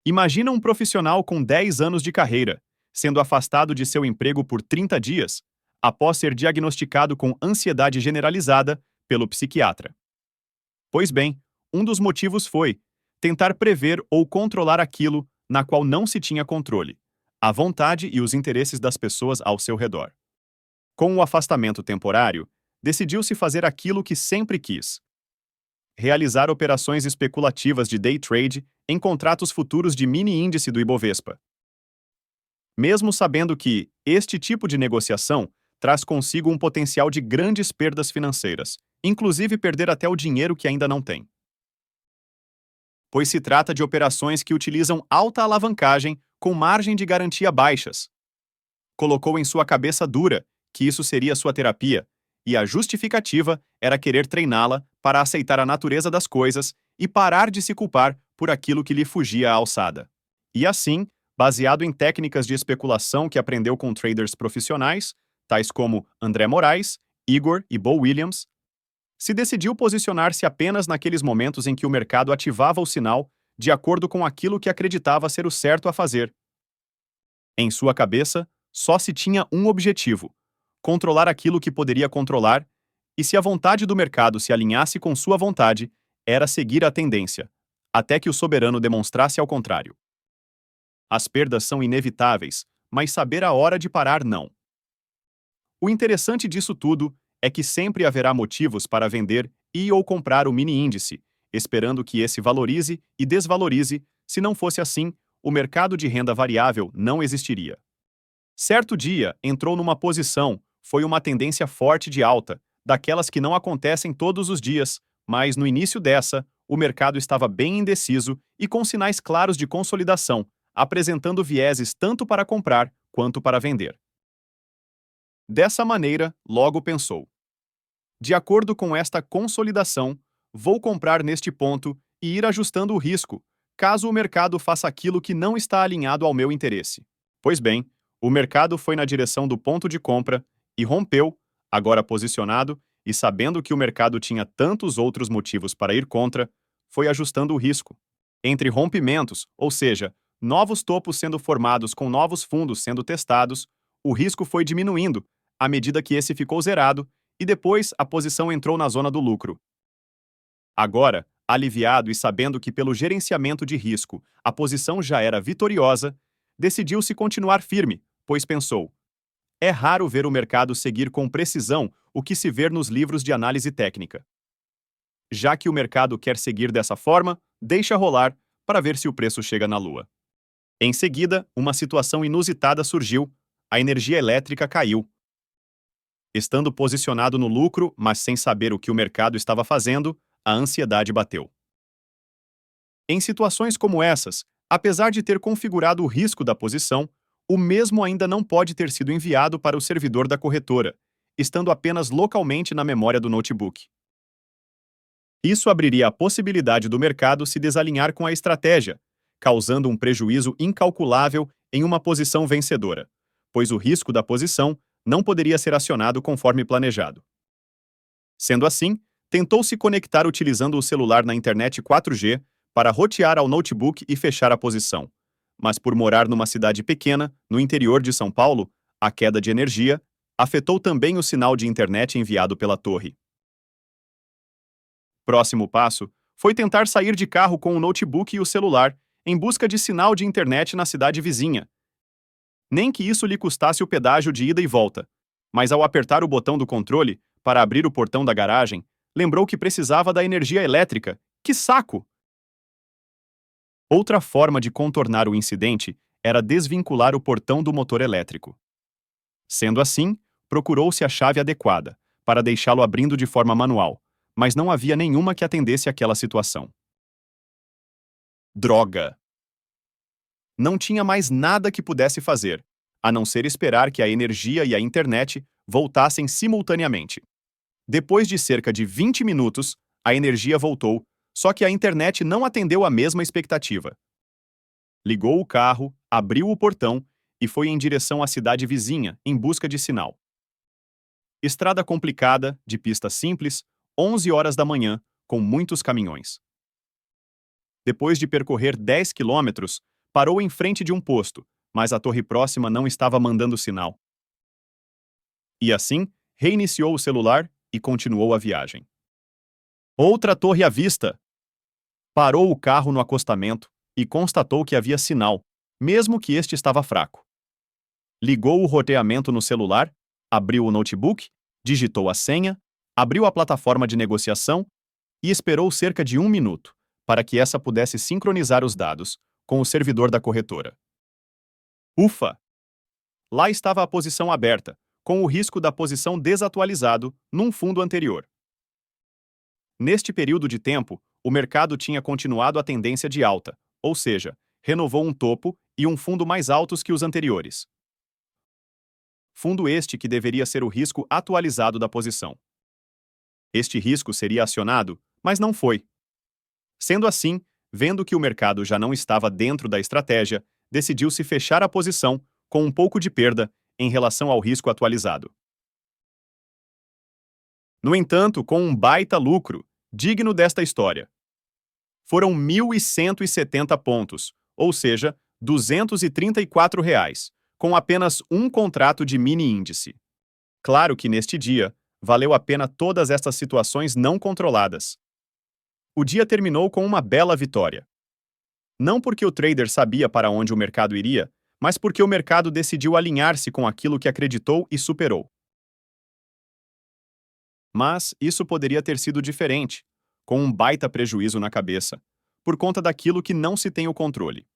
Imagina um profissional com 10 anos de carreira, sendo afastado de seu emprego por 30 dias, após ser diagnosticado com ansiedade generalizada pelo psiquiatra. Pois bem, um dos motivos foi tentar prever ou controlar aquilo na qual não se tinha controle, a vontade e os interesses das pessoas ao seu redor. Com o afastamento temporário, decidiu-se fazer aquilo que sempre quis: realizar operações especulativas de day trade em contratos futuros de mini índice do Ibovespa. Mesmo sabendo que este tipo de negociação traz consigo um potencial de grandes perdas financeiras, inclusive perder até o dinheiro que ainda não tem. Pois se trata de operações que utilizam alta alavancagem com margem de garantia baixas. Colocou em sua cabeça dura que isso seria sua terapia, e a justificativa era querer treiná-la para aceitar a natureza das coisas e parar de se culpar por aquilo que lhe fugia à alçada. E assim, baseado em técnicas de especulação que aprendeu com traders profissionais, tais como André Moraes, Igor e Bo Williams, se decidiu posicionar-se apenas naqueles momentos em que o mercado ativava o sinal de acordo com aquilo que acreditava ser o certo a fazer. Em sua cabeça, só se tinha um objetivo: controlar aquilo que poderia controlar, e se a vontade do mercado se alinhasse com sua vontade, era seguir a tendência, até que o soberano demonstrasse ao contrário. As perdas são inevitáveis, mas saber a hora de parar não. O interessante disso tudo é que sempre haverá motivos para vender e ou comprar o mini índice, esperando que esse valorize e desvalorize. Se não fosse assim, o mercado de renda variável não existiria. Certo dia, entrou numa posição, foi uma tendência forte de alta, daquelas que não acontecem todos os dias, mas no início dessa, o mercado estava bem indeciso e com sinais claros de consolidação, apresentando vieses tanto para comprar quanto para vender. Dessa maneira, logo pensou: de acordo com esta consolidação, vou comprar neste ponto e ir ajustando o risco, caso o mercado faça aquilo que não está alinhado ao meu interesse. Pois bem, o mercado foi na direção do ponto de compra e rompeu, agora posicionado e sabendo que o mercado tinha tantos outros motivos para ir contra, foi ajustando o risco. Entre rompimentos, ou seja, novos topos sendo formados com novos fundos sendo testados, o risco foi diminuindo à medida que esse ficou zerado e depois a posição entrou na zona do lucro. Agora, aliviado e sabendo que pelo gerenciamento de risco a posição já era vitoriosa, decidiu-se continuar firme, pois pensou: é raro ver o mercado seguir com precisão o que se vê nos livros de análise técnica. Já que o mercado quer seguir dessa forma, deixa rolar para ver se o preço chega na lua. Em seguida, uma situação inusitada surgiu: a energia elétrica caiu. Estando posicionado no lucro, mas sem saber o que o mercado estava fazendo, a ansiedade bateu. Em situações como essas, apesar de ter configurado o risco da posição, o mesmo ainda não pode ter sido enviado para o servidor da corretora, estando apenas localmente na memória do notebook. Isso abriria a possibilidade do mercado se desalinhar com a estratégia, causando um prejuízo incalculável em uma posição vencedora, pois o risco da posição não poderia ser acionado conforme planejado. Sendo assim, tentou se conectar utilizando o celular na internet 4G para rotear ao notebook e fechar a posição. Mas por morar numa cidade pequena, no interior de São Paulo, a queda de energia afetou também o sinal de internet enviado pela torre. Próximo passo foi tentar sair de carro com o notebook e o celular, em busca de sinal de internet na cidade vizinha. Nem que isso lhe custasse o pedágio de ida e volta, mas ao apertar o botão do controle para abrir o portão da garagem, lembrou que precisava da energia elétrica. Que saco! Outra forma de contornar o incidente era desvincular o portão do motor elétrico. Sendo assim, procurou-se a chave adequada, para deixá-lo abrindo de forma manual, mas não havia nenhuma que atendesse àquela situação. Droga! Não tinha mais nada que pudesse fazer, a não ser esperar que a energia e a internet voltassem simultaneamente. Depois de cerca de 20 minutos, a energia voltou, só que a internet não atendeu à mesma expectativa. Ligou o carro, abriu o portão e foi em direção à cidade vizinha, em busca de sinal. Estrada complicada, de pista simples, 11 horas da manhã, com muitos caminhões. Depois de percorrer 10 quilômetros, Parou em frente de um posto, mas a torre próxima não estava mandando sinal. E assim, reiniciou o celular e continuou a viagem. Outra torre à vista! Parou o carro no acostamento e constatou que havia sinal, mesmo que este estava fraco. Ligou o roteamento no celular, abriu o notebook, digitou a senha, abriu a plataforma de negociação e esperou cerca de 1 minuto para que essa pudesse sincronizar os dados com o servidor da corretora. Ufa! Lá estava a posição aberta, com o risco da posição desatualizado num fundo anterior. Neste período de tempo, o mercado tinha continuado a tendência de alta, ou seja, renovou um topo e um fundo mais altos que os anteriores. Fundo este que deveria ser o risco atualizado da posição. Este risco seria acionado, mas não foi. Sendo assim, vendo que o mercado já não estava dentro da estratégia, decidiu-se fechar a posição com um pouco de perda em relação ao risco atualizado. No entanto, com um baita lucro, digno desta história. Foram 1.170 pontos, ou seja, R$ 234, com apenas um contrato de mini índice. Claro que neste dia, valeu a pena todas estas situações não controladas. O dia terminou com uma bela vitória. Não porque o trader sabia para onde o mercado iria, mas porque o mercado decidiu alinhar-se com aquilo que acreditou e superou. Mas isso poderia ter sido diferente, com um baita prejuízo na cabeça, por conta daquilo que não se tem o controle.